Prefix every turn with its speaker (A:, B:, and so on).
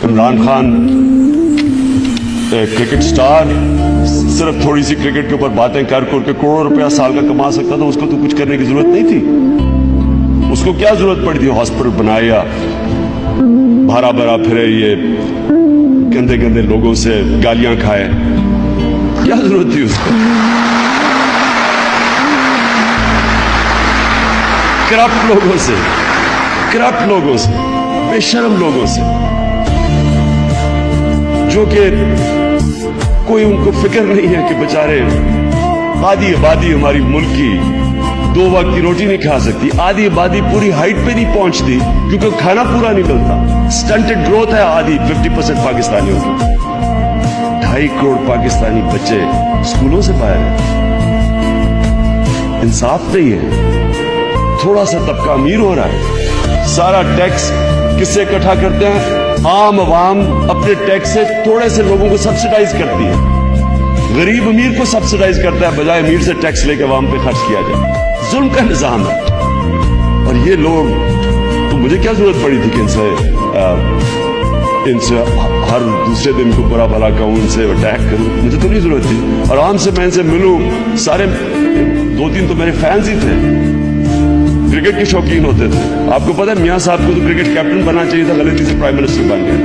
A: Imran Khan cricket star सिर्फ थोड़ी सी cricket के ऊपर बातें कर के करोड़ों रुपया साल का कमा सकता था, उसको तो कुछ करने की जरूरत नहीं थी। उसको क्या जरूरत पड़ी थी हॉस्पिटल बनाया, भरा भरा फिरे, ये गंदे गंदे लोगों से गालियां खाए, क्या जरूरत थी उसको? करप्ट लोगों से, बेशर्म लोगों से, जो कि कोई उनको फिक्र नहीं है कि बेचारे आधी आबादी हमारी मुल्क की 2 वक्त की रोटी नहीं खा सकती, आधी आबादी पूरी हाइट पे नहीं पहुंचती क्योंकि खाना पूरा नहीं मिलता। स्टंटेड ग्रोथ है आधी 50% पाकिस्तानियों की। 2.5 करोड़ पाकिस्तानी बच्चे स्कूलों से बाहर हैं। इंसाफ नहीं है। थोड़ा सा तबका अमीर हो रहा है, सारा टैक्स किससे इकट्ठा करते हैं? आम आवाम अपने टैक्स से थोड़े से लोगों को सब्सिडाइज करती है, गरीब अमीर को सब्सिडाइज करता है, बजाय अमीर से टैक्स लेके आवाम पे खर्च किया जाए। जुल्म का निजाम है। और ये लोग, तो मुझे क्या जरूरत पड़ी थी कि इनसे हर दूसरे दिन को बुरा भला कहूं, इनसे अटैक करूं? मुझे तो नहीं जरूरत थी। और आराम से मैं इनसे मिलूं, सारे 2-3 तो मेरे फैंस ही थे, क्रिकेट के शौकीन होते थे। आपको पता है मियां साहब को तो क्रिकेट कैप्टन बनना चाहिए था, गलती से प्राइम मिनिस्टर बन गए।